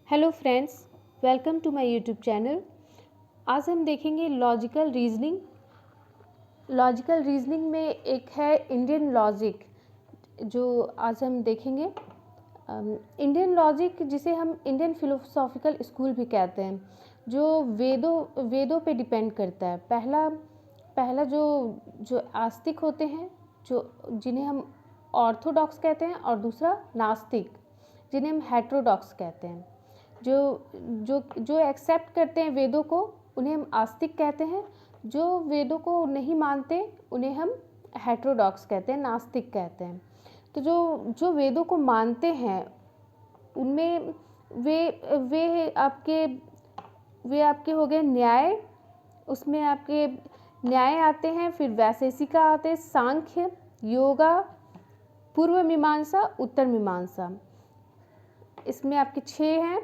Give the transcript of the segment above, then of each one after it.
Hello friends, welcome to my YouTube channel. आज हम देखेंगे लॉजिकल रीजनिंग। लॉजिकल रीजनिंग में एक है इंडियन लॉजिक, जो आज हम देखेंगे। इंडियन लॉजिक, जिसे हम इंडियन फिलोसॉफिकल स्कूल भी कहते हैं, जो वेदों पे डिपेंड करता है। पहला जो आस्तिक होते हैं, जिन्हें हम ऑर्थोडॉक्स कहते हैं, और दूसरा नास्तिक, जिन्हें हम हेटेरोडॉक्स कहते हैं। जो जो जो एक्सेप्ट करते हैं वेदों को, उन्हें हम आस्तिक कहते हैं। जो वेदों को नहीं मानते, उन्हें हम हेटेरोडॉक्स कहते हैं, नास्तिक कहते हैं। तो जो वेदों को मानते हैं, उनमें वे आपके हो गए न्याय। उसमें आपके न्याय आते हैं, फिर वैशेषिका आते हैं, सांख्य, योगा, पूर्व मीमांसा, उत्तर मीमांसा। इसमें आपके 6 हैं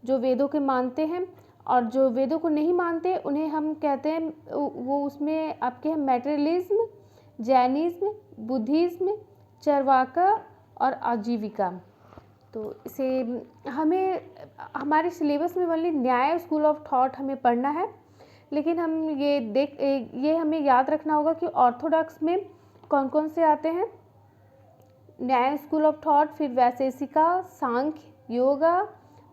जो वेदों के मानते हैं, और जो वेदों को नहीं मानते उन्हें हम कहते हैं, वो उसमें आपके हैं मैटेरियलिज्म, जैनिज्म, बुद्धिज्म, चरवाका और आजीविका। तो इसे हमें हमारे सिलेबस में ओनली न्याय स्कूल ऑफ थॉट हमें पढ़ना है, लेकिन हम ये हमें याद रखना होगा कि ऑर्थोडॉक्स में कौन कौन से आते हैं। न्याय स्कूल ऑफ थॉट, फिर वैशेषिका, सांख्य, योगा,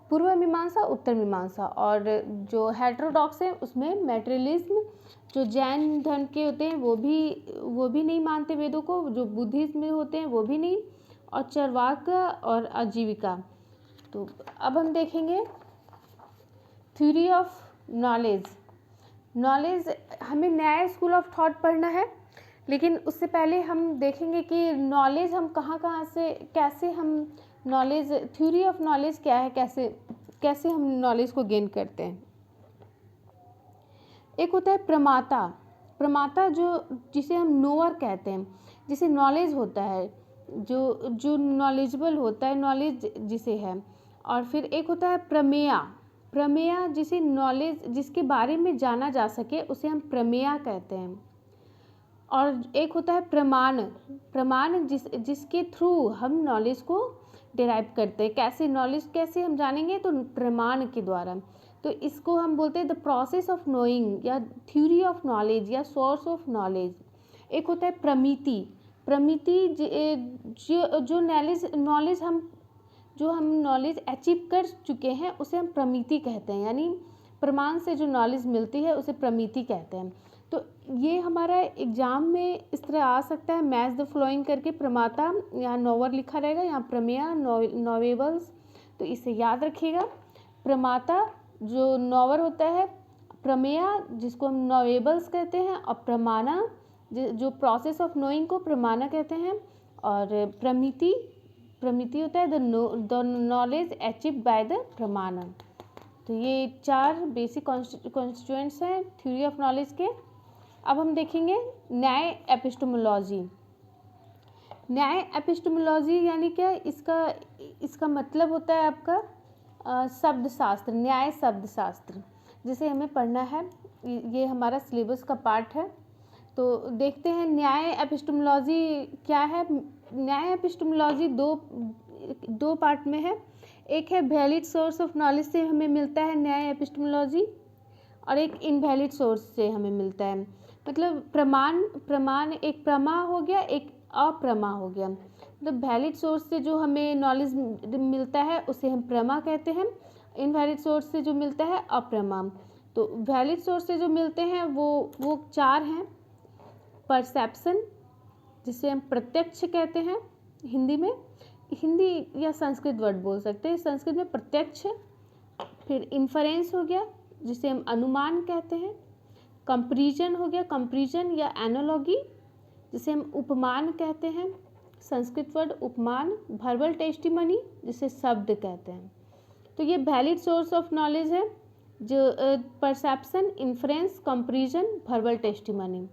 पूर्व मीमांसा, उत्तर मीमांसा। और जो हेटेरोडॉक्स है उसमें मैटेरियलिज्म, जो जैन धर्म के होते हैं वो भी नहीं मानते वेदों को, जो बुद्धिज्म में होते हैं वो भी नहीं, और चरवाका और आजीविका। तो अब हम देखेंगे थ्योरी ऑफ नॉलेज। हमें न्याय स्कूल ऑफ थॉट पढ़ना है, लेकिन उससे पहले हम देखेंगे कि नॉलेज हम कहाँ से, कैसे हम नॉलेज, थ्योरी ऑफ नॉलेज क्या है, कैसे हम नॉलेज को गेन करते हैं। एक होता है प्रमाता, जिसे हम नोअर कहते हैं, जिसे नॉलेज होता है, जो नॉलेजेबल होता है, नॉलेज जिसे है। और फिर एक होता है प्रमेय, जिसे नॉलेज, जिसके बारे में जाना जा सके, उसे हम प्रमेय कहते हैं। और एक होता है प्रमाण, जिसके थ्रू हम नॉलेज को डिराइव करते हैं। कैसे हम जानेंगे, तो प्रमाण के द्वारा। तो इसको हम बोलते हैं द प्रोसेस ऑफ नोइंग, या थ्योरी ऑफ नॉलेज, या सोर्स ऑफ नॉलेज। एक होता है प्रमिति, जो हम नॉलेज अचीव कर चुके हैं, उसे हम प्रमिति कहते हैं। यानी प्रमाण से जो नॉलेज मिलती है उसे प्रमिति कहते हैं। तो ये हमारा एग्जाम में इस तरह आ सकता है, मैच द फॉलोइंग करके। प्रमाता, यहाँ नोवर लिखा रहेगा, यहाँ प्रमेय, नोवेबल्स। तो इसे याद रखिएगा। प्रमाता जो नोवर होता है, प्रमेय जिसको हम नोवेबल्स कहते हैं, और प्रमाणा जो प्रोसेस ऑफ नोइंग को प्रमाणा कहते हैं, और प्रमिति होता है the knowledge achieve by the प्रमाणा। तो ये 4 बेसिक कॉन्स्टिट्यूएंट्स हैं थ्योरी ऑफ नॉलेज के। अब हम देखेंगे न्याय एपिस्टेमोलॉजी यानी क्या। इसका मतलब होता है आपका शब्द शास्त्र, न्याय शब्द शास्त्र, जिसे हमें पढ़ना है। ये हमारा सिलेबस का पार्ट है। तो देखते हैं न्याय एपिस्टेमोलॉजी क्या है। न्याय एपिस्टेमोलॉजी दो पार्ट में है। एक है वैलिड सोर्स ऑफ नॉलेज से हमें मिलता है न्याय एपिस्टेमोलॉजी, और एक इनवैलिड सोर्स से हमें मिलता है। मतलब प्रमाण एक प्रमा हो गया, एक अप्रमा हो गया। मतलब वैलिड सोर्स से जो हमें नॉलेज मिलता है उसे हम प्रमा कहते हैं, इनवैलिड सोर्स से जो मिलता है अप्रमा। तो वैलिड सोर्स से जो मिलते हैं वो 4 हैं। परसेप्शन, जिसे हम प्रत्यक्ष कहते हैं हिंदी या संस्कृत वर्ड बोल सकते हैं। संस्कृत में प्रत्यक्ष। फिर इन्फरेंस हो गया, जिसे हम अनुमान कहते हैं। कंपैरिजन हो गया, कंपैरिजन या एनालॉजी, जिसे हम उपमान कहते हैं, संस्कृत वर्ड उपमान। वर्बल टेस्टिमनी, जिसे शब्द कहते हैं। तो ये वैलिड सोर्स ऑफ नॉलेज है, जो perception, inference, comparison, verbal testimony.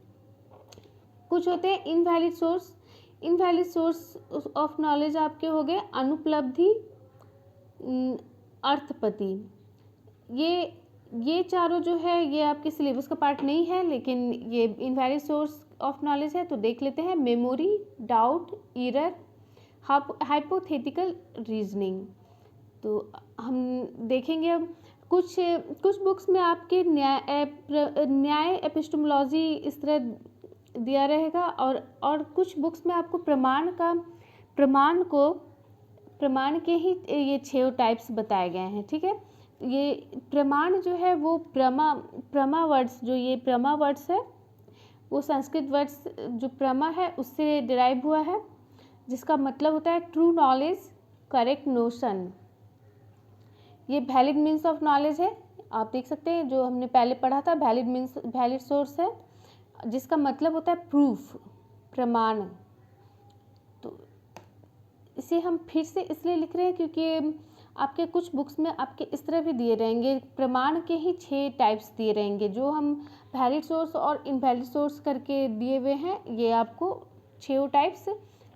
कुछ होते हैं इनवैलिड सोर्स ऑफ नॉलेज आपके हो गए अनुपलब्धि, अर्थपति। ये चारों जो है ये आपके सिलेबस का पार्ट नहीं है, लेकिन ये इनवैलिड सोर्स ऑफ नॉलेज है। तो देख लेते हैं। Memory, doubt, error, hypothetical reasoning. तो हम देखेंगे अब कुछ कुछ बुक्स में आपके न्याय एपिस्टेमोलॉजी इस तरह दिया रहेगा, और कुछ बुक्स में आपको प्रमाण के ही ये 6 टाइप्स बताए गए हैं। ठीक है, ये प्रमाण जो है वो प्रमा वर्ड्स, जो ये प्रमा वर्ड्स है वो संस्कृत वर्ड्स जो प्रमा है उससे डिराइव हुआ है, जिसका मतलब होता है ट्रू नॉलेज, करेक्ट नोशन। ये वैलिड मीन्स ऑफ नॉलेज है, आप देख सकते हैं जो हमने पहले पढ़ा था, वैलिड मीन्स वैलिड सोर्स है, जिसका मतलब होता है प्रूफ, प्रमाण। तो इसे हम फिर से इसलिए लिख रहे हैं क्योंकि आपके कुछ बुक्स में आपके इस तरह भी दिए रहेंगे, प्रमाण के ही 6 टाइप्स दिए रहेंगे, जो हम वैलिड सोर्स और इनवैलिड सोर्स करके दिए हुए हैं। ये आपको 6 टाइप्स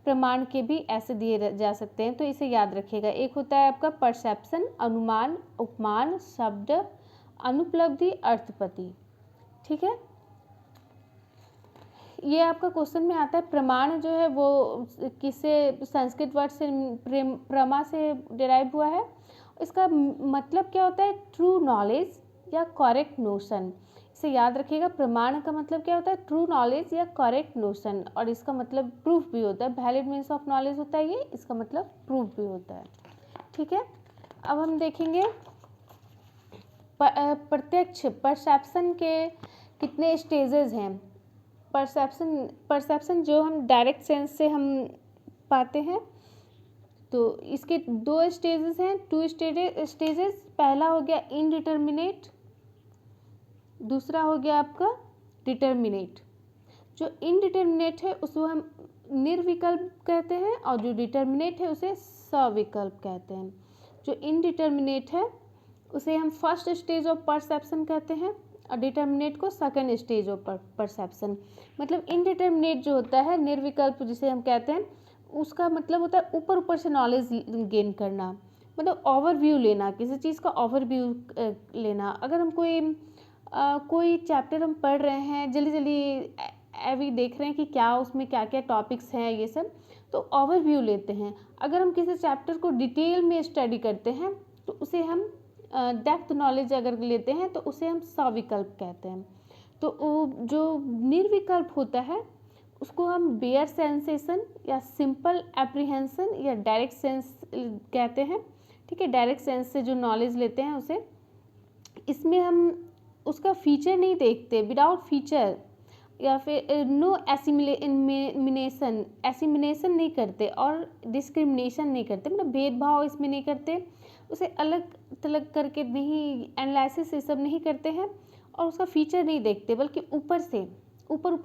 प्रमाण के भी ऐसे दिए जा सकते हैं, तो इसे याद रखिएगा। एक होता है आपका परसेप्शन, अनुमान, उपमान, शब्द, अनुपलब्धि, अर्थपति। ठीक है, ये आपका क्वेश्चन में आता है। प्रमाण जो है वो किससे, संस्कृत वर्ड से प्रमा से डिराइव हुआ है। इसका मतलब क्या होता है, ट्रू नॉलेज या करेक्ट नोशन। इसे याद रखिएगा, प्रमाण का मतलब क्या होता है, ट्रू नॉलेज या करेक्ट नोशन, और इसका मतलब प्रूफ भी होता है। वैलिड मीन्स ऑफ नॉलेज होता है ये, इसका मतलब प्रूफ भी होता है। ठीक है, अब हम देखेंगे प्रत्यक्ष परसेप्शन के कितने स्टेजेस हैं। परसेप्शन जो हम डायरेक्ट सेंस से हम पाते हैं, तो इसके 2 स्टेजेस हैं, 2 स्टेजेस। पहला हो गया इनडिटर्मिनेट, दूसरा हो गया आपका डिटर्मिनेट। जो इनडिटर्मिनेट है उसको हम निर्विकल्प कहते हैं, और जो डिटर्मिनेट है उसे सविकल्प कहते हैं। जो इनडिटर्मिनेट है उसे हम फर्स्ट स्टेज ऑफ परसेप्शन कहते हैं, और डिटर्मिनेट को सेकंड स्टेज ऑफ परसेप्शन। मतलब इनडिटर्मिनेट जो होता है, निर्विकल्प जिसे हम कहते हैं, उसका मतलब होता है ऊपर ऊपर से नॉलेज गेन करना, मतलब ओवरव्यू लेना, किसी चीज़ का ओवरव्यू लेना। अगर हम कोई चैप्टर हम पढ़ रहे हैं, जल्दी अभी देख रहे हैं कि क्या उसमें क्या क्या टॉपिक्स हैं ये सब, तो ओवरव्यू लेते हैं। अगर हम किसी चैप्टर को डिटेल में स्टडी करते हैं तो उसे हम डेप्थ नॉलेज अगर लेते हैं तो उसे हम सविकल्प कहते हैं। तो जो निर्विकल्प होता है उसको हम बेयर सेंसेशन या सिंपल एप्रीहेंशन या डायरेक्ट सेंस कहते हैं। ठीक है, डायरेक्ट सेंस से जो नॉलेज लेते हैं उसे, इसमें हम उसका फीचर नहीं देखते, विदाउट फीचर, या फिर नो एसिमिनेशन नहीं करते और डिस्क्रिमिनेशन नहीं करते, मतलब भेदभाव इसमें नहीं करते, उसे अलग थलग करके नहीं, एनालिसिस ये सब नहीं करते हैं, और उसका फीचर नहीं देखते, बल्कि ऊपर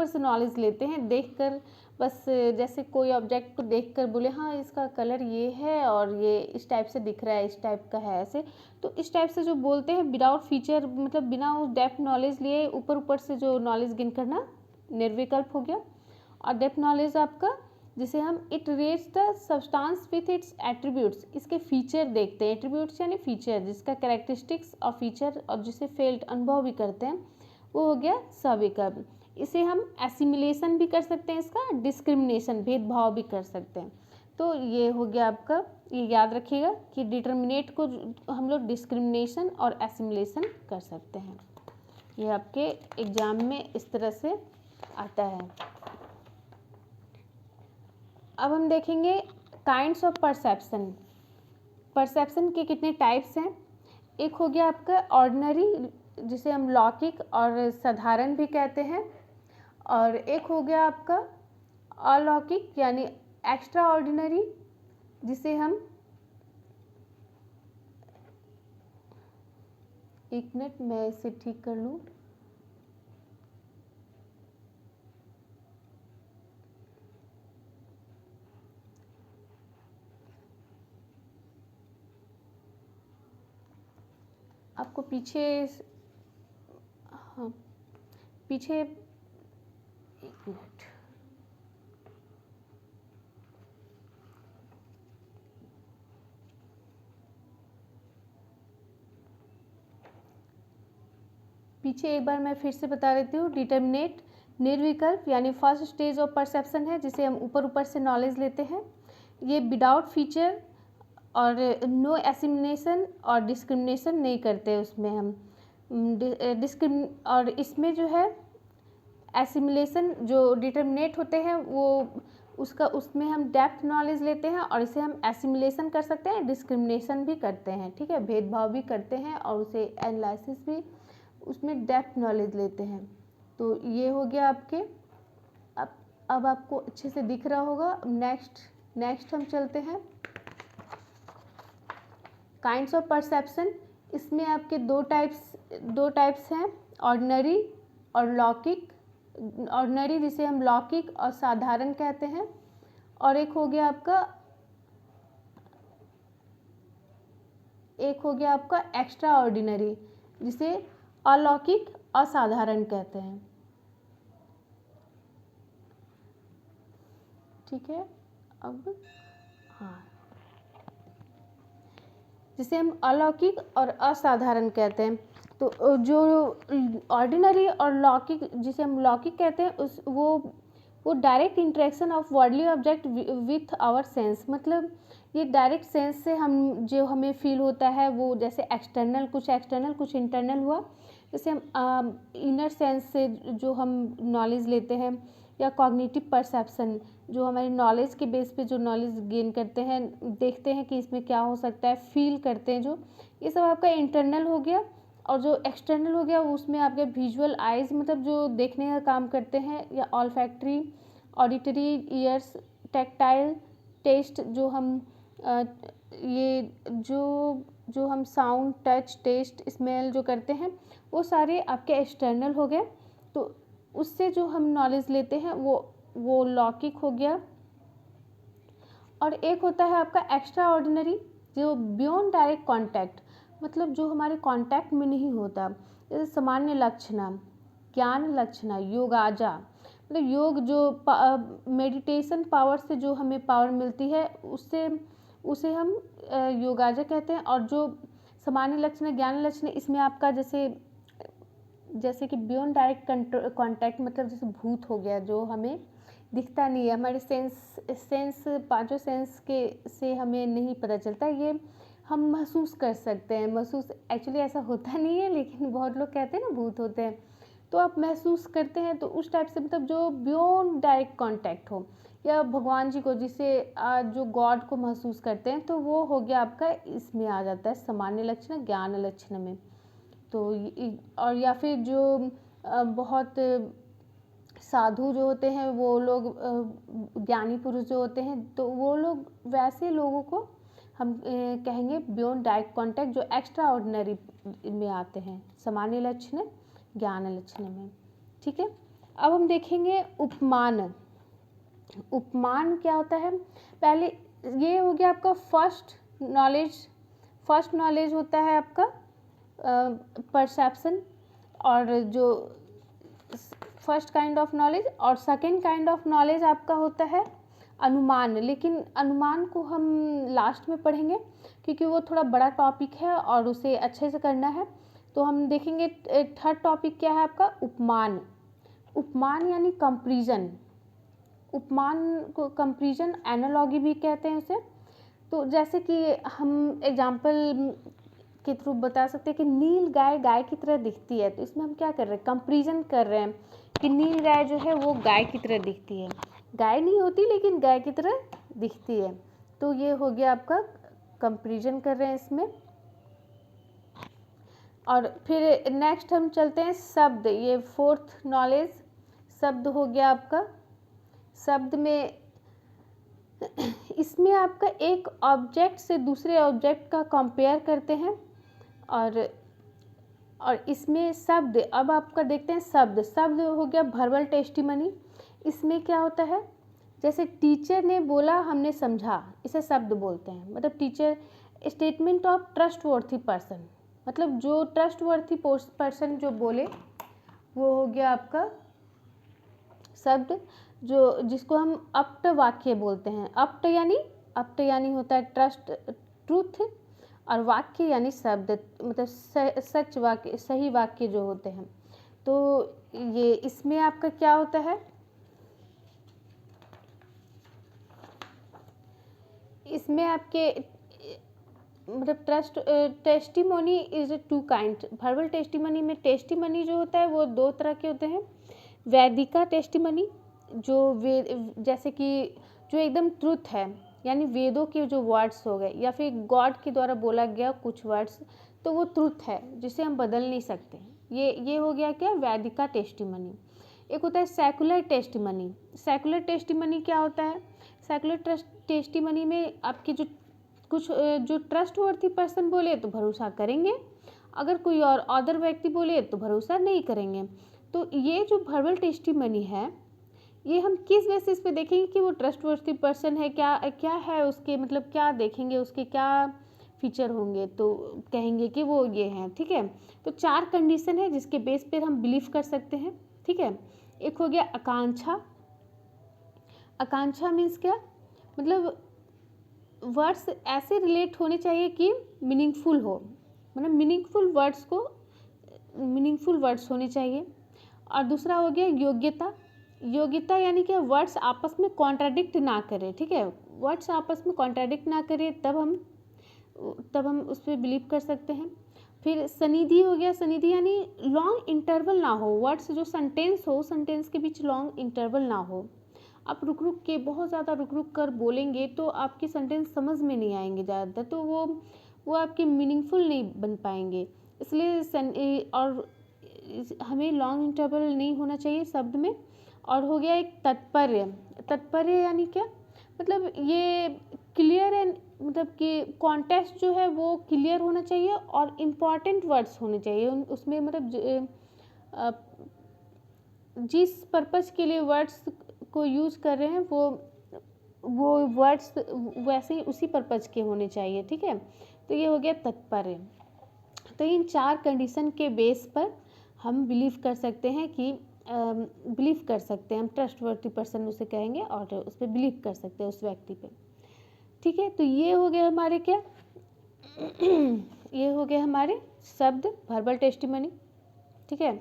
से नॉलेज लेते हैं देखकर। बस जैसे कोई ऑब्जेक्ट को देखकर बोले हाँ इसका कलर ये है और ये इस टाइप से दिख रहा है, इस टाइप का है ऐसे, तो इस टाइप से जो बोलते हैं विदाउट फीचर, मतलब बिना उस डेप्थ नॉलेज लिए ऊपर से जो नॉलेज गेन करना, निर्विकल्प हो गया। और डेप्थ नॉलेज आपका, जिसे हम it rates the substance with its attributes, इसके फीचर देखते हैं, एट्रीब्यूट्स यानी फीचर, जिसका कैरेक्टरिस्टिक्स और फीचर और जिसे फेल्ट अनुभव भी करते हैं, वो हो गया सविकल्प। इसे हम एसिमिलेशन भी कर सकते हैं, इसका डिस्क्रिमिनेशन, भेदभाव भी कर सकते हैं। तो ये हो गया आपका, ये याद रखिएगा कि डिटर्मिनेट को हम लोग डिस्क्रिमिनेशन और एसिमिलेशन कर सकते हैं। ये आपके एग्जाम में इस तरह से आता है। अब हम देखेंगे काइंड्स ऑफ परसेप्शन। परसेप्शन के कितने टाइप्स हैं। एक हो गया आपका ऑर्डिनरी, जिसे हम लौकिक और साधारण भी कहते हैं, और एक हो गया आपका अलौकिक यानी एक्स्ट्रा ऑर्डिनरी, जिसे हम, एक मिनट मैं इसे ठीक कर लूँ। आपको पीछे, हाँ पीछे, एक मिनट, पीछे एक बार मैं फिर से बता देती हूँ। डिटर्मिनेट निर्विकल्प यानी फर्स्ट स्टेज ऑफ परसेप्शन है, जिसे हम ऊपर से नॉलेज लेते हैं। ये विदाउट फीचर और नो एसिमिनेशन और डिस्क्रिमिनेशन नहीं करते उसमें हम। और इसमें जो है एसिमिलेशन जो डिटर्मिनेट होते हैं वो उसमें हम डेप्थ नॉलेज लेते हैं और इसे हम एसिमिलेशन कर सकते हैं, डिस्क्रिमिनेशन भी करते हैं, ठीक है, भेदभाव भी करते हैं और उसे एनालिसिस भी उसमें डेप्थ नॉलेज लेते हैं। तो ये हो गया आपके। अब आपको अच्छे से दिख रहा होगा। नेक्स्ट हम चलते हैं काइंड्स ऑफ परसेप्शन। इसमें आपके दो टाइप्स हैं, ऑर्डिनरी और लौकिक। ऑर्डिनरी जिसे हम लौकिक और साधारण कहते हैं, और एक हो गया आपका एक्स्ट्रा ऑर्डिनरी जिसे अलौकिक असाधारण कहते हैं, ठीक है। अब हाँ, जिसे हम अलौकिक और असाधारण कहते हैं। तो जो ऑर्डिनरी और लौकिक, जिसे हम लौकिक कहते हैं, वो direct interaction of worldly object with our sense, मतलब ये डायरेक्ट सेंस से हम जो हमें फील होता है वो जैसे एक्सटर्नल कुछ इंटरनल हुआ। जैसे हम इनर सेंस से जो हम नॉलेज लेते हैं, या कॉग्निटिव परसेप्शन जो हमारी नॉलेज के बेस पे जो नॉलेज गेन करते हैं, देखते हैं कि इसमें क्या हो सकता है, फील करते हैं जो, ये सब आपका इंटरनल हो गया। और जो एक्सटर्नल हो गया उसमें आपके विजुअल आइज, मतलब जो देखने का काम करते हैं, या olfactory, auditory ears, tactile taste जो हम ये जो हम साउंड, टच, टेस्ट, स्मेल जो करते हैं, वो सारे आपके एक्सटर्नल हो गए। तो उससे जो हम नॉलेज लेते हैं वो लौकिक हो गया। और एक होता है आपका एक्स्ट्रा ऑर्डिनरी जो बियॉन्ड डायरेक्ट कांटेक्ट, मतलब जो हमारे कांटेक्ट में नहीं होता, जैसे सामान्य लक्षणा, ज्ञान लक्षणा, योगाजा, मतलब योग जो मेडिटेशन पावर से जो हमें पावर मिलती है उसे हम योगाजा कहते हैं। और जो सामान्य लक्षण, ज्ञान लक्षण, इसमें आपका जैसे कि बियॉन्ड डायरेक्ट कांटेक्ट, मतलब जैसे भूत हो गया जो हमें दिखता नहीं है, हमारे पांचों सेंस के से हमें नहीं पता चलता, ये हम महसूस कर सकते हैं। महसूस एक्चुअली ऐसा होता नहीं है, लेकिन बहुत लोग कहते हैं ना भूत होते हैं, तो आप महसूस करते हैं। तो उस टाइप से, मतलब जो बियॉन्ड डायरेक्ट कांटेक्ट हो, या भगवान जी को जिसे जो गॉड को महसूस करते हैं, तो वो हो गया आपका, इसमें आ जाता है सामान्य लक्षण, ज्ञान लक्षण में। तो और या फिर जो बहुत साधु जो होते हैं, वो लोग ज्ञानी पुरुष जो होते हैं, तो वो लोग वैसे लोगों को हम कहेंगे बियॉन्ड डायरेक्ट कांटेक्ट, जो एक्स्ट्रा ऑर्डिनरी में आते हैं, सामान्य लक्षण, ज्ञान लक्षण में, ठीक है। अब हम देखेंगे उपमान। उपमान क्या होता है? पहले ये हो गया आपका फर्स्ट नॉलेज होता है आपका परसेप्शन, और जो फर्स्ट काइंड ऑफ नॉलेज, और सेकेंड काइंड ऑफ नॉलेज आपका होता है अनुमान। लेकिन अनुमान को हम लास्ट में पढ़ेंगे क्योंकि वो थोड़ा बड़ा टॉपिक है और उसे अच्छे से करना है। तो हम देखेंगे थर्ड टॉपिक क्या है आपका, उपमान। उपमान यानी कंपैरिजन। उपमान को कंपैरिजन, एनालॉजी भी कहते हैं उसे। तो जैसे कि हम एग्जाम्पल के थ्रू बता सकते हैं कि नील गाय की तरह दिखती है, तो इसमें हम क्या कर रहे हैं, कंपैरिजन कर रहे हैं कि नील गाय जो है वो गाय की तरह दिखती है, गाय नहीं होती लेकिन गाय की तरह दिखती है। तो ये हो गया आपका, कंपैरिजन कर रहे हैं इसमें। और फिर नेक्स्ट हम चलते हैं शब्द, ये फोर्थ नॉलेज, शब्द हो गया आपका। शब्द में इसमें आपका एक ऑब्जेक्ट से दूसरे ऑब्जेक्ट का कंपेयर करते हैं, और इसमें शब्द, अब आपका देखते हैं शब्द हो गया वर्बल टेस्टिमनी। इसमें क्या होता है, जैसे टीचर ने बोला हमने समझा, इसे शब्द बोलते हैं। मतलब teacher, statement of trustworthy person, मतलब जो ट्रस्टवर्थी पर्सन जो बोले वो हो गया आपका शब्द, जिसको हम अप्ट वाक्य बोलते हैं। अप्ट यानी होता है ट्रूथ, और वाक्य यानी शब्द, मतलब सच वाक्य, सही वाक्य जो होते हैं। तो ये इसमें आपका क्या होता है, इसमें आपके मतलब testimony is two kind. Verbal testimony में टेस्टिमनी जो होता है वो दो तरह के होते हैं। वैदिका टेस्टिमनी जो जैसे कि जो एकदम ट्रुथ है, यानी वेदों के जो वर्ड्स हो गए या फिर गॉड के द्वारा बोला गया कुछ वर्ड्स, तो वो ट्रुथ है जिसे हम बदल नहीं सकते। ये हो गया क्या, वैदिका टेस्टिमनी। एक होता है सेकुलर टेस्टिमनी। सेकुलर टेस्टिमनी क्या होता है, सेकुलर टेस्टिमनी में आपकी जो कुछ जो ट्रस्टवर्थी पर्सन बोले तो भरोसा करेंगे, अगर कोई और अदर व्यक्ति बोले तो भरोसा नहीं करेंगे। तो ये जो वर्बल टेस्टिमनी है, ये हम किस बेसिस पे देखेंगे कि वो ट्रस्टवर्थी पर्सन है, क्या क्या है उसके, मतलब क्या देखेंगे, उसके क्या फीचर होंगे, तो कहेंगे कि वो ये हैं। ठीक है, तो 4 कंडीशन है जिसके बेस पर हम बिलीव कर सकते हैं। ठीक है, एक हो गया आकांक्षा। आकांक्षा मीन्स क्या, मतलब वर्ड्स ऐसे रिलेट होने चाहिए कि मीनिंगफुल हो, मतलब मीनिंगफुल वर्ड्स होने चाहिए। और दूसरा हो गया योग्यता। योग्यता यानी कि वर्ड्स आपस में कॉन्ट्राडिक्ट ना करें। ठीक है, वर्ड्स आपस में कॉन्ट्राडिक्ट ना करें, तब हम उस पर बिलीव कर सकते हैं। फिर सनिधि हो गया। सनिधि यानी लॉन्ग इंटरवल ना हो, वर्ड्स जो सेंटेंस हो, सेंटेंस के बीच लॉन्ग इंटरवल ना हो। आप रुक रुक के, बहुत ज़्यादा रुक रुक कर बोलेंगे तो आपके सेंटेंस समझ में नहीं आएंगे ज़्यादातर, तो वो आपके मीनिंगफुल नहीं बन पाएंगे। इसलिए और हमें लॉन्ग इंटरवल नहीं होना चाहिए शब्द में। और हो गया एक तात्पर्य। तात्पर्य यानी क्या, मतलब ये क्लियर एंड, मतलब कि कॉन्टेक्स्ट जो है वो क्लियर होना चाहिए और इम्पॉर्टेंट वर्ड्स होने चाहिए उसमें, मतलब जिस पर्पज़ के लिए वर्ड्स को यूज़ कर रहे हैं वो वर्ड्स वैसे ही उसी पर्पज़ के होने चाहिए। ठीक है, तो ये हो गया तात्पर्य। तो इन 4 कंडीशन के बेस पर हम बिलीव कर सकते हैं कि हम ट्रस्टवर्थी पर्सन उसे कहेंगे और उस पर बिलीव कर सकते हैं उस व्यक्ति पे। ठीक है, तो ये हो गया हमारे क्या ये हो गया हमारे शब्द, वर्बल टेस्टिमनी। ठीक है,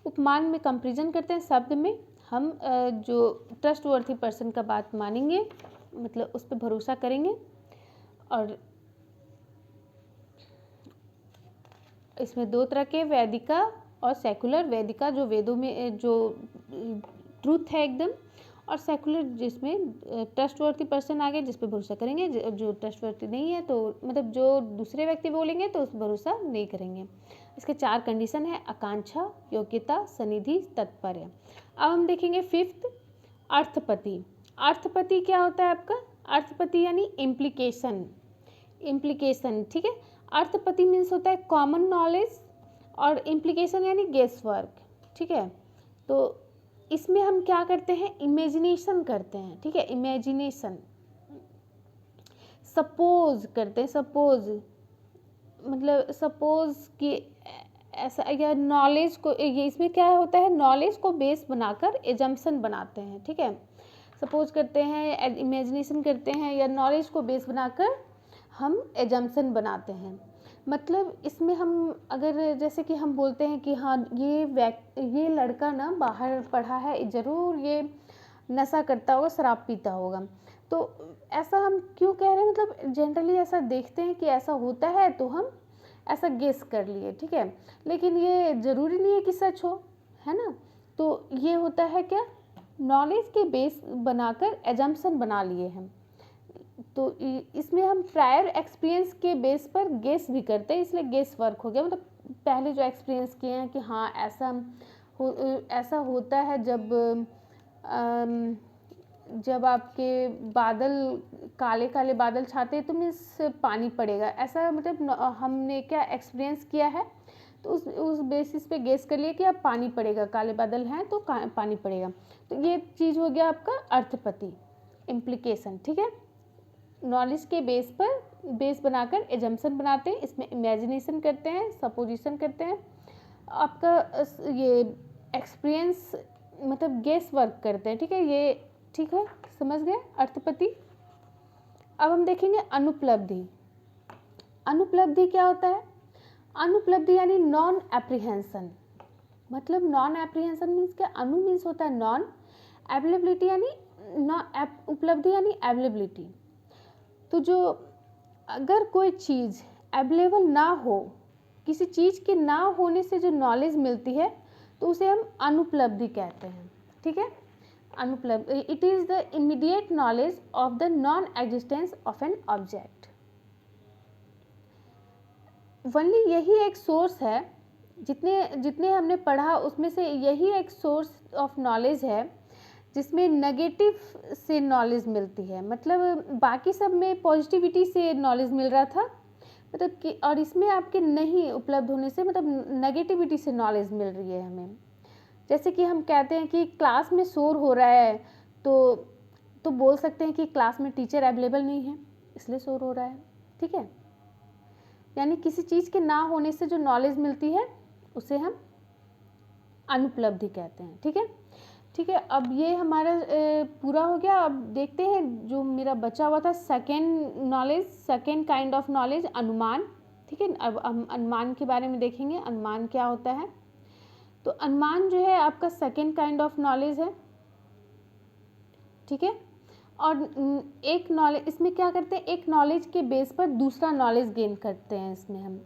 उपमान में कंपैरिजन करते हैं। शब्द में हम जो ट्रस्टवर्थी पर्सन का बात मानेंगे, मतलब उस पर भरोसा करेंगे। और इसमें 2 तरह के, वैदिका और सेकुलर। वैदिका जो वेदों में जो ट्रूथ है एकदम, और सेकुलर जिसमें ट्रस्टवर्थी पर्सन आ गए जिस पे भरोसा करेंगे, जो ट्रस्टवर्थी नहीं है तो मतलब जो दूसरे व्यक्ति बोलेंगे तो उस पर भरोसा नहीं करेंगे। इसके 4 कंडीशन है, आकांक्षा, योग्यता, सनिधि, तात्पर्य। अब हम देखेंगे 5th, अर्थपति। अर्थपति क्या होता है आपका, अर्थपति यानी इम्प्लीकेशन। ठीक है, अर्थपति मीन्स होता है कॉमन नॉलेज, और इम्प्लीकेशन यानी गेस वर्क। ठीक है, तो इसमें हम क्या करते हैं, इमेजिनेशन करते हैं। ठीक है, इमेजिनेशन, सपोज करते हैं। सपोज कि ऐसा, या नॉलेज को, ये इसमें क्या होता है, नॉलेज को बेस बनाकर एजम्पशन बनाते हैं। ठीक है, सपोज करते हैं, इमेजिनेशन करते हैं, या नॉलेज को बेस बनाकर हम एजम्पशन बनाते हैं। मतलब इसमें हम अगर जैसे कि हम बोलते हैं कि हाँ ये लड़का ना बाहर पढ़ा है, ज़रूर ये नशा करता होगा, शराब पीता होगा, तो ऐसा हम क्यों कह रहे हैं, मतलब जनरली ऐसा देखते हैं कि ऐसा होता है तो हम ऐसा गेस कर लिए। ठीक है, लेकिन ये ज़रूरी नहीं है कि सच हो, है ना। तो ये होता है क्या, नॉलेज के बेस बनाकर एजम्पशन बना लिए हम। तो इसमें हम प्रायर एक्सपीरियंस के बेस पर गेस भी करते हैं, इसलिए गेस वर्क हो गया। मतलब पहले जो एक्सपीरियंस किए हैं कि हाँ ऐसा होता है जब आपके बादल काले काले बादल छाते हैं तो मीन्स पानी पड़ेगा, ऐसा मतलब हमने क्या एक्सपीरियंस किया है, तो उस बेसिस पे गेस कर लिया कि अब पानी पड़ेगा, काले बादल हैं तो पानी पड़ेगा। तो ये चीज़ हो गया आपका अर्थपति, इम्प्लीकेशन। ठीक है, नॉलेज के बेस बनाकर एजम्पशन बनाते हैं, इसमें इमेजिनेशन करते हैं, सपोजिशन करते हैं, आपका ये एक्सपीरियंस मतलब गेस वर्क करते हैं। ठीक है, ये ठीक है, समझ गए अर्थपति। अब हम देखेंगे अनुपलब्धि। अनुपलब्धि क्या होता है, अनुपलब्धि यानी नॉन एप्रीहेंशन। मतलब नॉन एप्रीहेंशन मीन्स क्या, अनु मीन्स होता है नॉन, अवेलेबिलिटी यानी उपलब्धि यानी अवेलेबिलिटी। तो जो अगर कोई चीज़ अवेलेबल ना हो, किसी चीज़ के ना होने से जो नॉलेज मिलती है तो उसे हम अनुपलब्धि कहते हैं। ठीक है, anupalabdhi, it is the immediate knowledge of the non existence of an object. Only यही एक सोर्स है, जितने जितने हमने पढ़ा उसमें से यही एक सोर्स ऑफ नॉलेज है जिसमें नेगेटिव से नॉलेज मिलती है। मतलब बाकी सब में पॉजिटिविटी से नॉलेज मिल रहा था, मतलब कि, और इसमें आपके नहीं उपलब्ध होने से मतलब नेगेटिविटी से नॉलेज मिल रही है हमें। जैसे कि हम कहते हैं कि क्लास में शोर हो रहा है, तो बोल सकते हैं कि क्लास में टीचर अवेलेबल नहीं है इसलिए शोर हो रहा है। ठीक है, यानी किसी चीज़ के ना होने से जो नॉलेज मिलती है उसे हम अनुपलब्धि कहते हैं। ठीक है, ठीक है, अब ये हमारा पूरा हो गया। अब देखते हैं जो मेरा बचा हुआ था second knowledge, second kind of knowledge, अनुमान। ठीक है, अब हम अनुमान के बारे में देखेंगे, अनुमान क्या होता है। तो अनुमान जो है आपका सेकेंड काइंड ऑफ नॉलेज है। ठीक है, और एक नॉलेज, इसमें क्या करते हैं, एक नॉलेज के बेस पर दूसरा नॉलेज गेन करते हैं इसमें हम,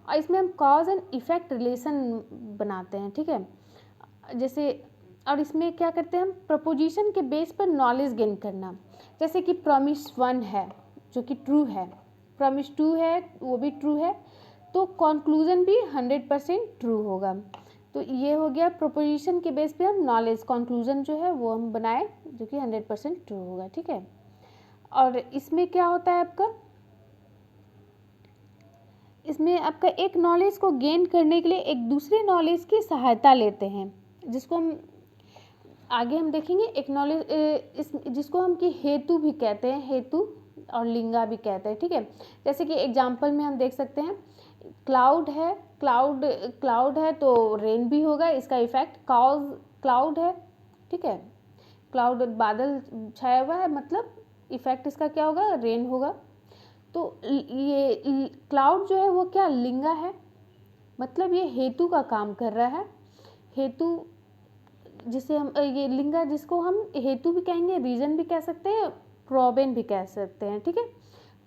और इसमें हम कॉज एंड इफेक्ट रिलेशन बनाते हैं। ठीक है, जैसे, और इसमें क्या करते हैं हम, प्रपोजिशन के बेस पर नॉलेज गेन करना। जैसे कि प्रॉमिस 1 है जो कि ट्रू है, प्रॉमिस 2 है वो भी ट्रू है, तो कंक्लूजन भी 100% ट्रू होगा। तो ये हो गया प्रपोजिशन के बेस पे हम नॉलेज, कंक्लूजन जो है वो हम बनाए जो कि 100% ट्रू होगा। ठीक है, और इसमें क्या होता है आपका, इसमें आपका एक नॉलेज को गेन करने के लिए एक दूसरे नॉलेज की सहायता लेते हैं, जिसको हम आगे हम देखेंगे। एक नॉलेज इस जिसको हम कि हेतु भी कहते हैं, हेतु और लिंगा भी कहते हैं। ठीक है, जैसे कि एग्जाम्पल में हम देख सकते हैं, क्लाउड है, क्लाउड है तो रेन भी होगा, इसका इफेक्ट कॉज क्लाउड है। ठीक है, क्लाउड बादल छाया हुआ है, मतलब इफेक्ट इसका क्या होगा, रेन होगा। तो ये क्लाउड जो है वो क्या, लिंगा है, मतलब ये हेतु का काम कर रहा है। हेतु जिसे हम ये लिंगा, जिसको हम हेतु भी कहेंगे, रीजन भी कह सकते हैं, प्रोबेन भी कह सकते हैं। ठीक है,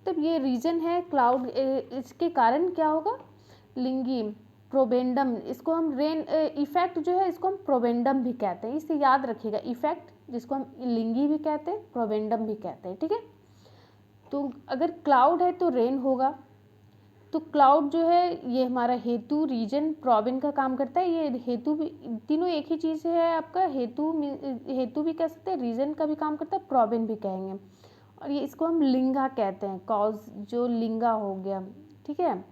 तब ये रीजन है क्लाउड, इसके कारण क्या होगा, लिंगी, प्रोबेंडम, इसको हम रेन इफेक्ट जो है इसको हम प्रोबेंडम भी कहते हैं, इसे याद रखिएगा, इफेक्ट जिसको हम लिंगी भी कहते हैं, प्रोबेंडम भी कहते हैं। ठीक है, तो अगर क्लाउड है तो रेन होगा, तो क्लाउड जो है ये हमारा हेतु, रीजन, प्रोबेन का काम करता है। ये हेतु भी, तीनों एक ही चीज़ है आपका, हेतु भी कह सकते हैं, रीजन का भी काम करता है, प्रोबेन भी कहेंगे, और ये इसको हम लिंगा कहते हैं, कॉज जो लिंगा हो गया। ठीक है,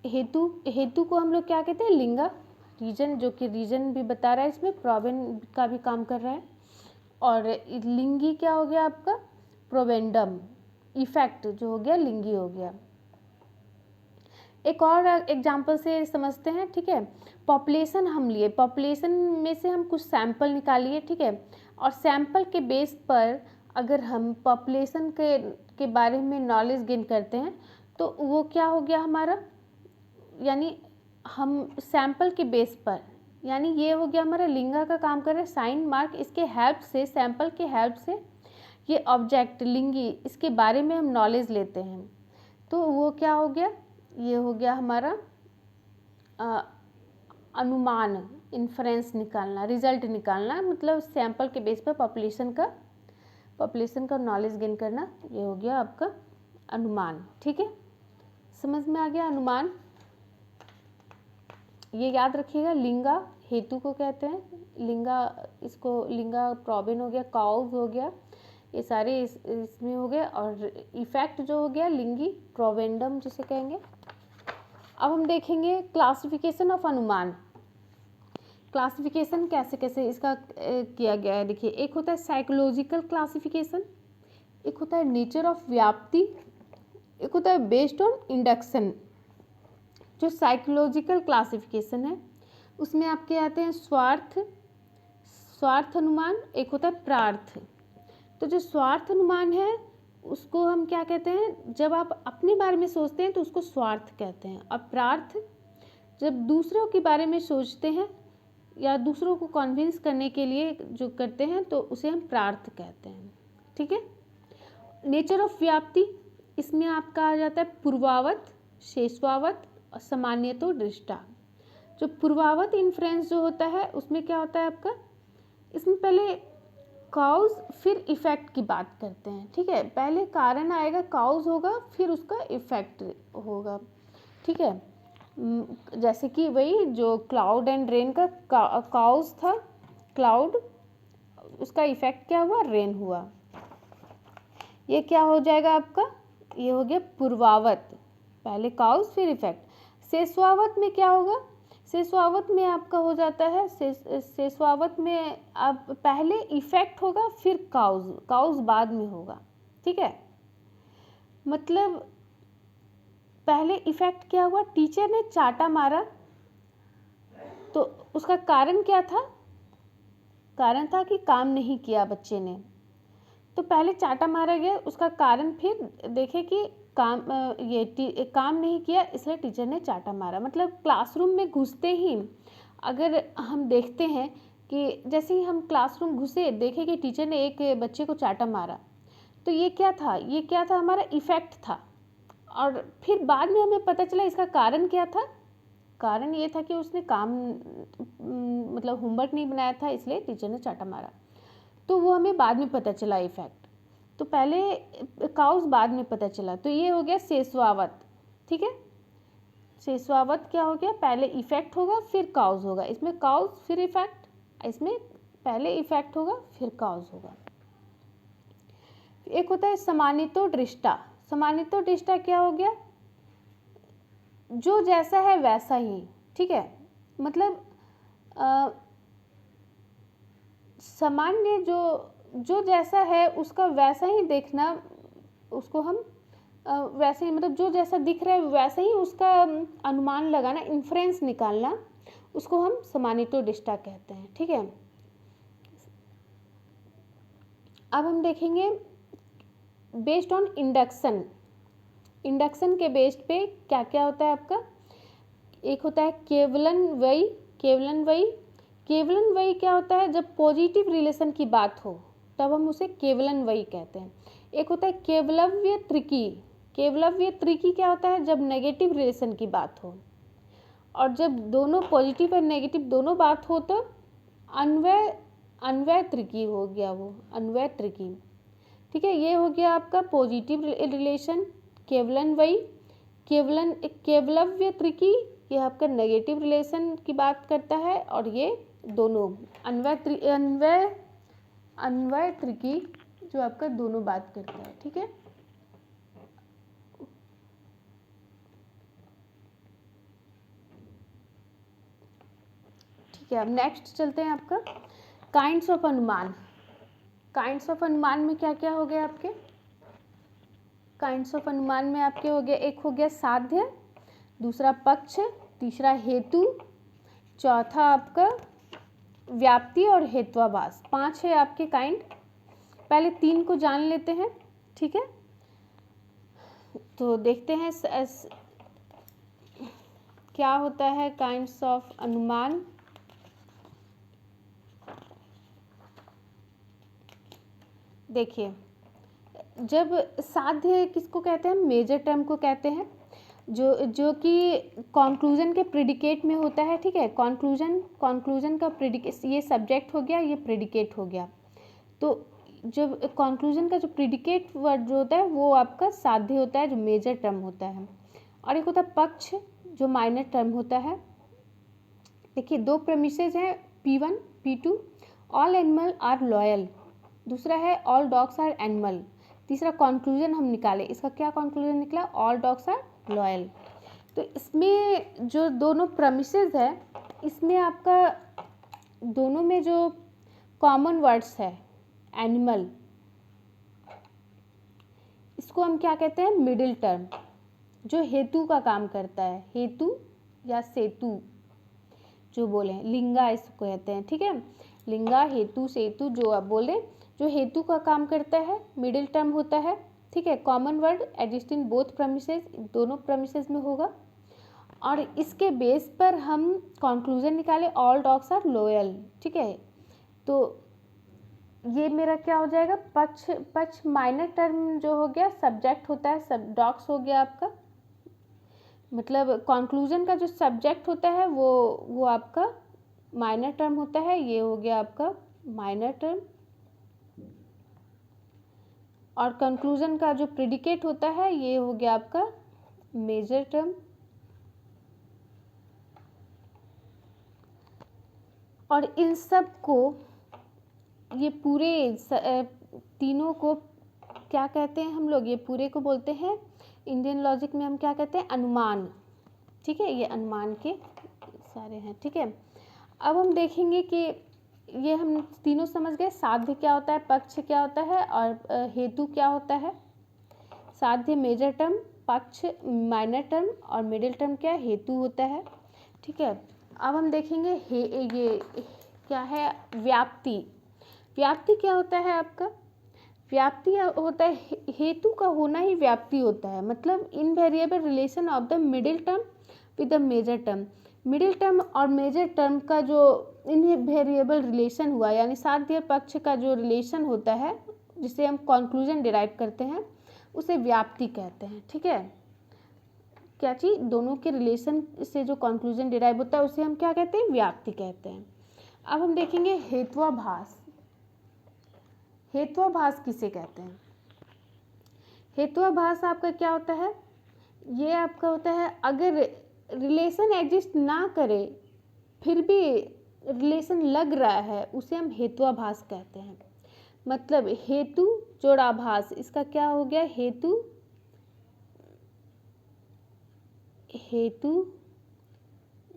हेतु को हम लोग क्या कहते हैं, लिंगा, रीजन जो कि रीजन भी बता रहा है इसमें, प्रोबेन का भी काम कर रहा है, और लिंगी क्या हो गया आपका, प्रोबेंडम, इफेक्ट जो हो गया लिंगी हो गया। एक और एग्जाम्पल से समझते हैं। ठीक है, पॉपुलेशन हम लिए, पॉपुलेशन में से हम कुछ सैंपल निकालिए। ठीक है, और सैंपल के बेस पर अगर हम पॉपुलेशन के बारे में नॉलेज गेन करते हैं तो वो क्या हो गया हमारा, यानी हम सैंपल के बेस पर, यानी ये हो गया हमारा लिंगा का काम कर रहा है, साइन मार्क, इसके हेल्प से, सैंपल के हेल्प से ये ऑब्जेक्ट लिंगी, इसके बारे में हम नॉलेज लेते हैं, तो वो क्या हो गया, ये हो गया हमारा अनुमान, इन्फ्रेंस निकालना, रिजल्ट निकालना, मतलब सैंपल के बेस पर पॉपुलेशन का नॉलेज गेन करना, ये हो गया आपका अनुमान। ठीक है, समझ में आ गया अनुमान, ये याद रखिएगा। लिंगा हेतु को कहते हैं, लिंगा, इसको लिंगा प्रोबेन हो गया, कॉज हो गया, ये सारे इसमें हो गए, और इफेक्ट जो हो गया लिंगी, प्रोबेंडम जिसे कहेंगे। अब हम देखेंगे क्लासिफिकेशन ऑफ अनुमान, क्लासिफिकेशन कैसे कैसे इसका किया गया है। देखिए, एक होता है साइकोलॉजिकल क्लासिफिकेशन, एक होता है नेचर ऑफ व्याप्ति, एक होता है बेस्ड ऑन इंडक्शन। जो साइकोलॉजिकल क्लासिफिकेशन है उसमें आपके आते हैं स्वार्थ अनुमान, एक होता है प्रार्थ। तो जो स्वार्थ अनुमान है उसको हम क्या कहते हैं, जब आप अपने बारे में सोचते हैं तो उसको स्वार्थ कहते हैं, और प्रार्थ जब दूसरों के बारे में सोचते हैं या दूसरों को कन्विंस करने के लिए जो करते हैं तो उसे हम प्रार्थ कहते हैं। ठीक है, नेचर ऑफ व्याप्ति, इसमें आपका आ जाता है पूर्वावत, शेषवावत और सामान्यतो दृष्टा। जो पूर्वावत इन्फ्रेंस जो होता है उसमें क्या होता है आपका, इसमें पहले काउज फिर इफेक्ट की बात करते हैं, ठीक है। पहले कारण आएगा, काउज होगा, फिर उसका इफेक्ट होगा, ठीक है। जैसे कि वही जो क्लाउड एंड रेन का काउज था क्लाउड, उसका इफेक्ट क्या हुआ, रेन हुआ। ये क्या हो जाएगा आपका, ये हो गया पूर्वावत, पहले काउज फिर इफेक्ट। शेषवावत में क्या होगा, शेषवावत में आपका हो जाता है, शेषवावत में आप पहले इफेक्ट होगा फिर काउज, काउज बाद में होगा, ठीक है। मतलब पहले इफेक्ट क्या हुआ, टीचर ने चाटा मारा, तो उसका कारण क्या था, कारण था कि काम नहीं किया बच्चे ने, तो पहले चाटा मारा गया, उसका कारण फिर देखे कि काम नहीं किया इसलिए टीचर ने चाटा मारा। मतलब क्लासरूम में घुसते ही अगर हम देखते हैं कि जैसे ही हम क्लासरूम घुसे देखे कि टीचर ने एक बच्चे को चाटा मारा, तो ये क्या था, हमारा इफेक्ट था। और फिर बाद में हमें पता चला इसका कारण क्या था, कारण ये था कि उसने काम मतलब होमवर्क नहीं बनाया था इसलिए टीचर ने चाटा मारा, तो वो हमें बाद में पता चला इफेक्ट। तो पहले काउज बाद में पता चला, तो ये हो गया शेषवावत, ठीक है। शेषवावत क्या हो गया, पहले इफेक्ट होगा फिर काउज होगा, इसमें काउज फिर इफेक्ट, इसमें पहले इफेक्ट होगा फिर काउज होगा। एक होता है समानितो दृष्टा। समानितो दृष्टा क्या हो गया, जो जैसा है वैसा ही, ठीक है। मतलब सामान्य जो जैसा है उसका वैसा ही देखना, उसको हम वैसे ही, मतलब जो जैसा दिख रहा है वैसे ही उसका अनुमान लगाना, इन्फ्रेंस निकालना, उसको हम समानितो दृष्टा कहते हैं, ठीक है। अब हम देखेंगे बेस्ड ऑन इंडक्शन। इंडक्शन के बेस्ड पे क्या क्या होता है आपका, एक होता है केवलन वयी। केवलन वयी, केवलन वयी क्या होता है, जब पॉजिटिव रिलेशन की बात हो तब हम उसे केवलन वयी कहते हैं। एक होता है केवलव्य त्रिकी। केवलव्य त्रिकी क्या होता है, जब नेगेटिव रिलेशन की बात हो, और जब दोनों पॉजिटिव और नेगेटिव दोनों बात हो तो अन्वय त्रिकी हो गया, वो अन्वय त्रिकी, ठीक है। ये हो गया आपका पॉजिटिव रिलेशन केवलन वयी। केवलव्य त्रिकी ये आपका नेगेटिव रिलेशन की बात करता है, और ये दोनों अन्वय त्रिकी जो आपका दोनों बात करता है, ठीक है। ठीक है, अब नेक्स्ट चलते हैं आपका काइंड्स ऑफ अनुमान। काइंड्स ऑफ अनुमान में क्या क्या हो गया आपके, काइंड्स ऑफ अनुमान में आपके हो गया, एक हो गया साध्य, दूसरा पक्ष, तीसरा हेतु, चौथा आपका व्याप्ति और हेत्वाभास। 5 है आपके काइंड। पहले 3 को जान लेते हैं, ठीक है। तो देखते हैं क्या होता है काइंड्स ऑफ अनुमान। देखिए, जब साध्य किसको कहते हैं, मेजर टर्म को कहते हैं, जो कि कॉन्क्लूजन के प्रेडिकेट में होता है, ठीक है। कॉन्क्लूजन का प्रेडिकेट, ये सब्जेक्ट हो गया, ये प्रेडिकेट हो गया। तो जब कॉन्क्लूजन का जो प्रेडिकेट वर्ड जो होता है वो आपका साध्य होता है, जो मेजर टर्म होता है। और एक होता है पक्ष, जो माइनर टर्म होता है। देखिए, 2 प्रेमिसेस हैं, P1 P2, all animal are loyal. दूसरा है ऑल डॉग्स आर एनिमल। तीसरा कॉन्क्लूजन हम निकाले, इसका क्या कॉन्क्लूजन निकला, ऑल डॉग्स आर लॉयल। तो इसमें जो दोनों प्रेमिसेस है, इसमें आपका दोनों में जो कॉमन वर्ड्स है एनिमल, इसको हम क्या कहते हैं, मिडिल टर्म, जो हेतु का काम करता है, हेतु या सेतु जो बोले, लिंगा इसको कहते हैं, ठीक है। लिंगा, हेतु, सेतु जो आप बोले, जो हेतु का काम करता है, मिडिल टर्म होता है, ठीक है। Common word exist in both premises, दोनों प्रेमिसेस में होगा। और इसके बेस पर हम कंक्लूजन निकाले, ऑल डॉग्स आर लॉयल, ठीक है। तो ये मेरा क्या हो जाएगा, पक्ष माइनर टर्म जो हो गया सब्जेक्ट होता है, सब डॉक्स हो गया आपका, मतलब कंक्लूजन का जो सब्जेक्ट होता है वो आपका माइनर टर्म होता है, ये हो गया आपका माइनर टर्म। और कंक्लूजन का जो प्रेडिकेट होता है ये हो गया आपका मेजर टर्म। और इन सब को, ये पूरे तीनों को क्या कहते हैं हम लोग, ये पूरे को बोलते हैं इंडियन लॉजिक में हम क्या कहते हैं, अनुमान। ठीक है, ये अनुमान के सारे हैं। ठीक है, अब हम देखेंगे कि ये हम तीनों समझ गए, साध्य क्या होता है, पक्ष क्या होता है, और हेतु क्या होता है। साध्य मेजर टर्म, पक्ष माइनर टर्म, और मिडिल टर्म क्या हेतु होता है। ठीक है, अब हम देखेंगे ये क्या है, व्याप्ति। व्याप्ति क्या होता है आपका, व्याप्ति होता है हेतु का होना ही व्याप्ति होता है, मतलब invariable relation of the middle term with the major term. Middle term और मेजर टर्म का जो इनवेरिएबल रिलेशन हुआ, यानी साध्य पक्ष का जो रिलेशन होता है जिसे हम कंक्लूजन डिराइव करते हैं, उसे व्याप्ति कहते हैं। ठीक है, क्या चीज़, दोनों के रिलेशन से जो कंक्लूजन डिराइव होता है उसे हम क्या कहते हैं, व्याप्ति कहते हैं। अब हम देखेंगे हेत्वाभास। हेत्वाभास किसे कहते हैं, हेत्वाभास आपका क्या होता है, ये आपका होता है अगर रिलेशन एग्जिस्ट ना करे फिर भी रिलेशन लग रहा है, उसे हम हेत्वाभास कहते हैं। मतलब हेतु जोड़ आभास, इसका क्या हो गया, हेतु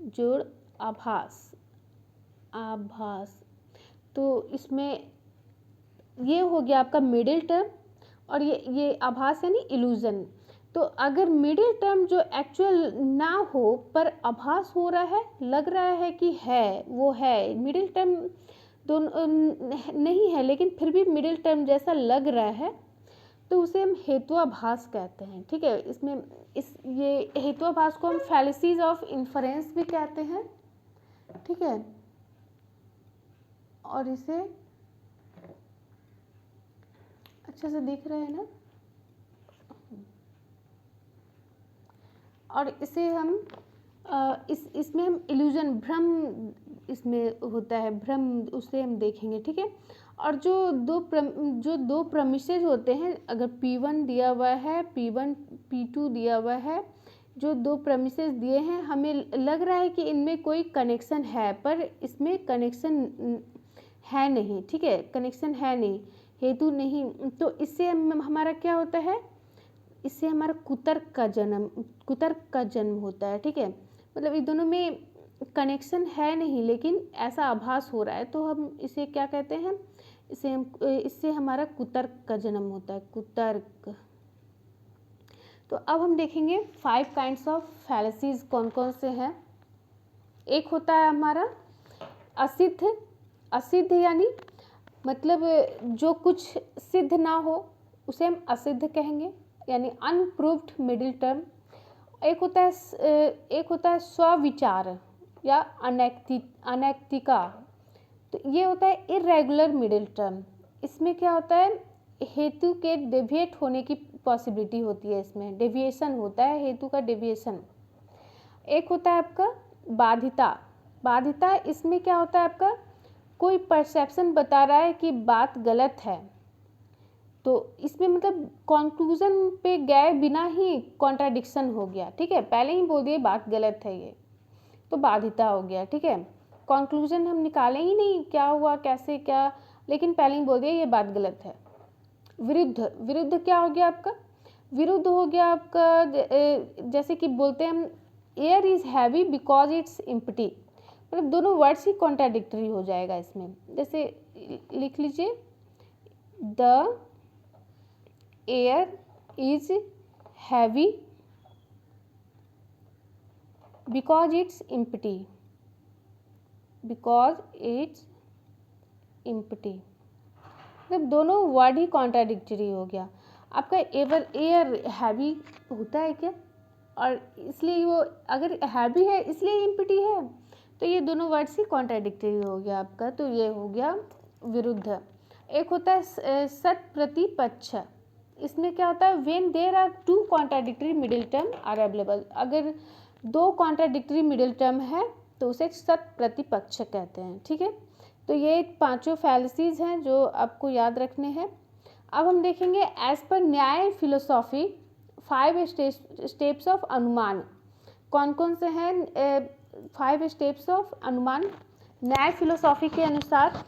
जोड़ आभास, तो इसमें ये हो गया आपका मिडिल टर्म, और ये आभास यानी इल्यूजन। तो अगर मिडिल टर्म जो एक्चुअल ना हो पर आभास हो रहा है, लग रहा है कि है, वो है, मिडिल टर्म दोनों नहीं है लेकिन फिर भी मिडिल टर्म जैसा लग रहा है, तो उसे हम हेत्वाभास कहते हैं। ठीक है, इसमें ये हेत्वाभास को हम फैलेसीज ऑफ इन्फरेंस भी कहते हैं। ठीक है, और इसे अच्छे से दिख रहे हैं ना, और इसे हम इसमें हम इल्यूजन, भ्रम इसमें होता है, भ्रम, उसे हम देखेंगे। ठीक है, और जो दो प्रमिसेस होते हैं, अगर P1 दिया हुआ है, P1 P2 दिया हुआ है, जो दो प्रमिसेस दिए हैं, हमें लग रहा है कि इनमें कोई कनेक्शन है, पर इसमें कनेक्शन है नहीं। ठीक है, कनेक्शन है नहीं, हेतु नहीं, तो इससे हमारा क्या होता है, इससे हमारा कुतर्क का जन्म होता है। ठीक है, मतलब इन दोनों में कनेक्शन है नहीं लेकिन ऐसा आभास हो रहा है, तो हम इसे क्या कहते हैं, इससे हमारा कुतर्क का जन्म होता है, कुतर्क। तो अब हम देखेंगे 5 काइंड्स ऑफ फैलेसीज कौन कौन से हैं। एक होता है हमारा असिद्ध यानी मतलब जो कुछ सिद्ध ना हो उसे हम असिद्ध कहेंगे, यानी अनप्रूव्ड मिडिल टर्म। एक होता है स्वविचार या अनैतिका, तो ये होता है इरेगुलर मिडिल टर्म। इसमें क्या होता है, हेतु के डेविएट होने की पॉसिबिलिटी होती है, इसमें डेविएशन होता है, हेतु का डेविएशन। एक होता है आपका बाधिता, इसमें क्या होता है आपका, कोई परसेप्शन बता रहा है कि बात गलत है, तो इसमें मतलब कंक्लूजन पे गए बिना ही कॉन्ट्राडिक्शन हो गया। ठीक है, पहले ही बोल दिए बात गलत है, ये तो बाधिता हो गया। ठीक है, कंक्लूजन हम निकाले ही नहीं क्या हुआ कैसे क्या, लेकिन पहले ही बोल दिया ये बात गलत है। विरुद्ध क्या हो गया आपका, विरुद्ध हो गया आपका, जैसे कि बोलते हैं हम air is heavy because it's empty, मतलब दोनों वर्ड्स ही कॉन्ट्राडिक्टरी हो जाएगा इसमें। जैसे लिख लीजिए, the air is heavy because it's empty, मतलब दोनों वर्ड ही कॉन्ट्राडिक्टरी हो गया आपका। एयर हैवी होता है क्या, और इसलिए वो अगर हैवी है इसलिए एम्प्टी है, तो ये दोनों वर्ड्स ही कॉन्ट्राडिक्टरी हो गया आपका, तो ये हो गया विरुद्ध। एक होता है सत प्रतिपक्ष। इसमें क्या होता है, when there are two contradictory middle term are available, अगर दो कॉन्ट्राडिक्टरी मिडिल टर्म है तो उसे सत प्रतिपक्ष कहते हैं। ठीक है, तो ये पांचों फैलेसीज हैं जो आपको याद रखने हैं। अब हम देखेंगे एज पर न्याय फिलोसॉफी 5 स्टेप्स ऑफ अनुमान। कौन कौन से हैं 5 स्टेप्स ऑफ अनुमान? न्याय फिलोसॉफी के अनुसार,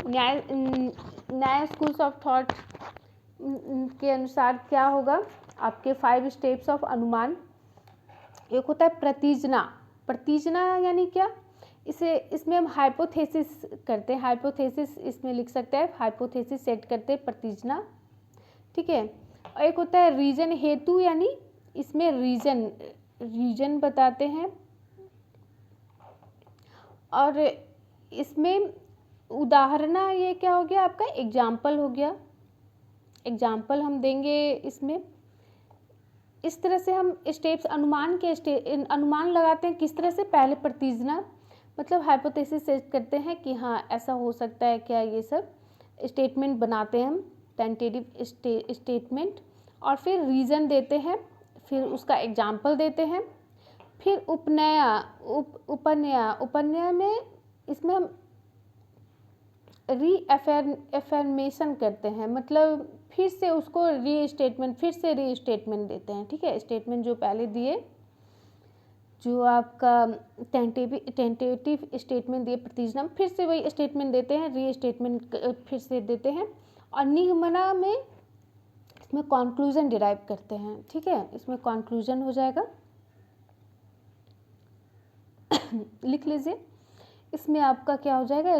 न्याय स्कूल्स ऑफ थॉट के अनुसार क्या होगा आपके 5 स्टेप्स ऑफ अनुमान? एक होता है प्रतिजना। प्रतिजना यानी क्या? इसमें हम हाइपोथेसिस करते हैं, हाइपोथेसिस इसमें लिख सकते हैं, हाइपोथेसिस सेट करते हैं प्रतिजना। ठीक है, और एक होता है रीजन हेतु, यानी इसमें रीजन बताते हैं। और इसमें उदाहरण, ये क्या हो गया आपका? एग्जाम्पल हो गया, एग्जाम्पल हम देंगे इसमें। इस तरह से हम स्टेप्स अनुमान लगाते हैं। किस तरह से? पहले प्रतिजना मतलब हाइपोथेसिस सेट करते हैं कि हाँ ऐसा हो सकता है क्या, ये सब स्टेटमेंट बनाते हैं हम, टेंटेटिव स्टेटमेंट। और फिर रीज़न देते हैं, फिर उसका एग्जाम्पल देते हैं, फिर उपन्याय में इसमें हम रीअफर्मेशन करते हैं, मतलब फिर से उसको रीस्टेटमेंट देते हैं। ठीक है, स्टेटमेंट जो पहले दिए, जो आपका टेंटेटिव स्टेटमेंट दिए प्रतिजना, फिर से वही स्टेटमेंट देते हैं, रीस्टेटमेंट फिर से देते हैं। और निगमना में इसमें कंक्लूजन डिराइव करते हैं। ठीक है, इसमें कंक्लूजन हो जाएगा लिख लीजिए। इसमें आपका क्या हो जाएगा?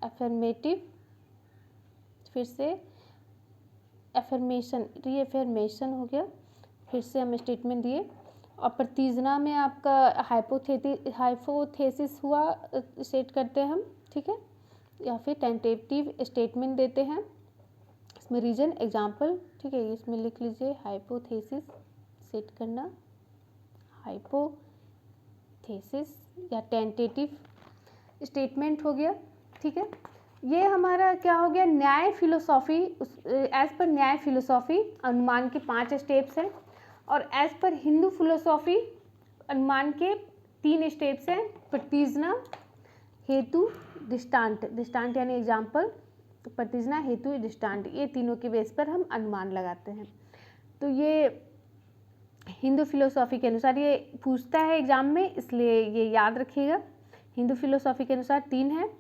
अफर्मेटिव, फिर से रीअफर्मेशन हो गया, फिर से हम स्टेटमेंट दिए। और प्रतिजना में आपका हाइपोथेसिस हुआ, सेट करते हैं हम। ठीक है, या फिर टेंटेटिव स्टेटमेंट देते हैं, इसमें रीजन एग्जाम्पल। ठीक है, इसमें लिख लीजिए हाइपोथेसिस सेट करना, हाइपोथेसिस या टेंटेटिव स्टेटमेंट हो गया। ठीक है, ये हमारा क्या हो गया? न्याय फिलोसॉफी। एज पर न्याय फिलोसॉफी अनुमान के 5 स्टेप्स हैं। और एज पर हिंदू फिलोसॉफी अनुमान के 3 स्टेप्स हैं, प्रतिजना, हेतु, दृष्टांत। दृष्टांत यानी एग्जाम्पल, प्रतिजना, हेतु, दृष्टांत, ये तीनों के बेस पर हम अनुमान लगाते हैं। तो ये हिंदू फिलोसॉफी के अनुसार ये पूछता है एग्जाम में, इसलिए ये याद रखिएगा। हिंदू फिलोसॉफी के अनुसार 3 है।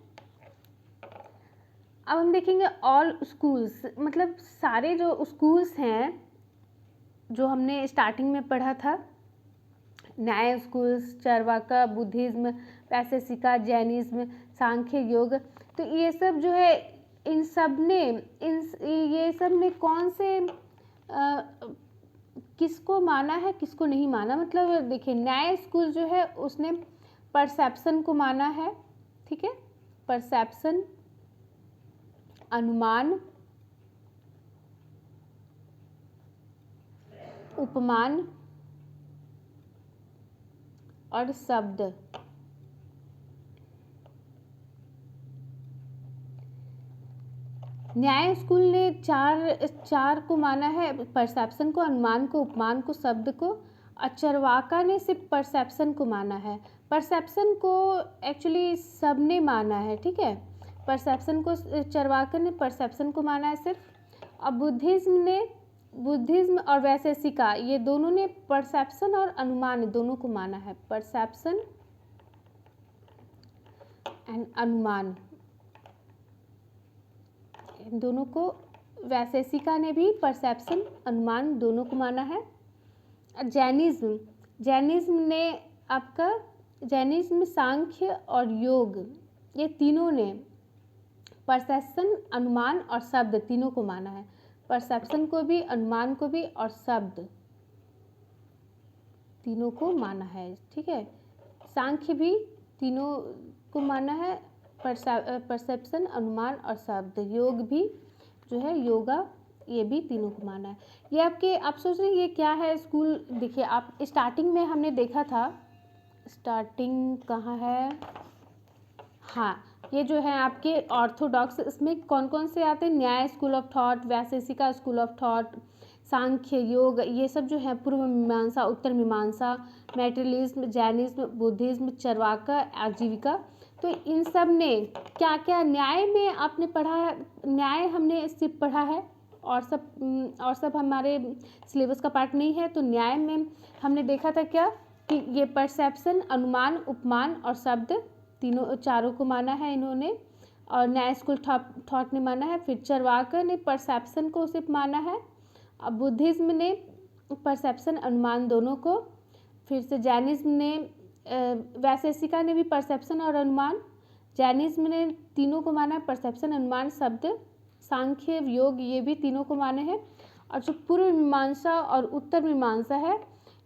अब हम देखेंगे ऑल स्कूल्स, मतलब सारे जो स्कूल्स हैं जो हमने स्टार्टिंग में पढ़ा था, न्याय schools, Charvaka, Buddhism, Vaisheshika, Jainism, सांख्य, योग, तो ये सब जो है ये सब ने कौन से किसको माना है, किसको नहीं माना? मतलब देखिए, न्याय स्कूल जो है उसने परसेप्शन को माना है। ठीक है, परसेप्शन, अनुमान, उपमान और शब्द। न्याय स्कूल ने चार को माना है, परसेप्शन को, अनुमान को, उपमान को, शब्द को। और चरवाका ने सिर्फ परसेप्शन को माना है। परसेप्शन को एक्चुअली सबने माना है। ठीक है, परसेप्शन को चरवाका ने परसेप्शन को माना है सिर्फ। और बुद्धिज्म और वैशेषिका, ये दोनों ने परसेप्शन और अनुमान दोनों को माना है। परसेप्शन एंड अनुमान, इन दोनों को, वैशेषिका ने भी परसेप्शन, अनुमान दोनों को माना है। जैनिज्म ने आपका, जैनिज्म, सांख्य और योग, ये तीनों ने परसेप्शन, अनुमान और शब्द तीनों को माना है। परसेप्शन को भी, अनुमान को भी और शब्द तीनों को माना है। ठीक है, सांख्य भी तीनों को माना है, परसेप्शन, अनुमान और शब्द। योग भी जो है, योगा, ये भी तीनों को माना है। ये आपके, आप सोच रहे हैं ये क्या है स्कूल? देखिए, आप स्टार्टिंग में हमने देखा था, स्टार्टिंग कहाँ है, हाँ, ये जो है आपके ऑर्थोडॉक्स, इसमें कौन कौन से आते हैं? Nyaya school of thought, Vaisheshika school of thought, Sankhya Yoga, ये सब जो है पूर्व मीमांसा, उत्तर मीमांसा, मेटेरियलिज्म, जैनिज्म, बुद्धिज्म, चरवाका, आजीविका। तो इन सब ने क्या क्या न्याय में आपने पढ़ा है? न्याय हमने सिर्फ पढ़ा है और सब हमारे सिलेबस का पार्ट नहीं है। तो न्याय में हमने देखा था क्या कि ये परसेप्शन, अनुमान, उपमान और शब्द तीनों चारों को माना है इन्होंने, और न्याय स्कूल थॉट ने माना है। फिर चरवाका ने परसेप्शन को सिर्फ माना है। अब बुद्धिज्म ने परसेप्शन, अनुमान दोनों को। फिर से जैनिज्म ने, वैशेषिका ने भी परसेप्शन और अनुमान, जैनिज्म ने तीनों को माना है, परसेप्शन, अनुमान, शब्द। सांख्य, योग, ये भी तीनों को माने हैं। और जो पूर्व मीमांसा और उत्तर मीमांसा है,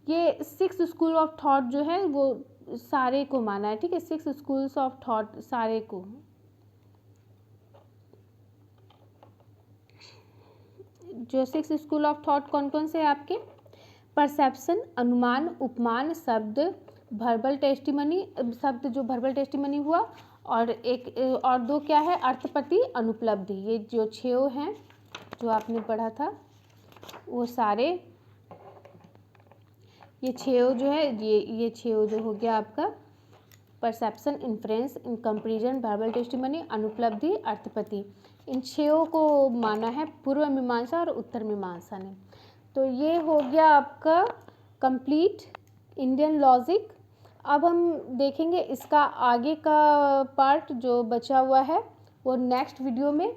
ये 6 स्कूल ऑफ थॉट जो है वो सारे को माना है। ठीक है, 6 स्कूल्स ऑफ थॉट सारे को। जो 6 स्कूल ऑफ थॉट कौन कौन से हैं आपके? परसेप्शन, अनुमान, उपमान, शब्द, वर्बल टेस्टिमनी, शब्द जो वर्बल टेस्टिमनी हुआ, और एक और दो क्या है? अर्थपति, अनुपलब्धि। ये जो 6 हैं जो आपने पढ़ा था वो सारे, ये 6 जो है, ये 6 जो हो गया आपका perception, inference, comparison, verbal testimony, anupalabdhi, arthapatti. इन 6 को माना है पूर्व मीमांसा और उत्तर मीमांसा ने। तो ये हो गया आपका कंप्लीट इंडियन लॉजिक। अब हम देखेंगे इसका आगे का पार्ट जो बचा हुआ है वो नेक्स्ट वीडियो में।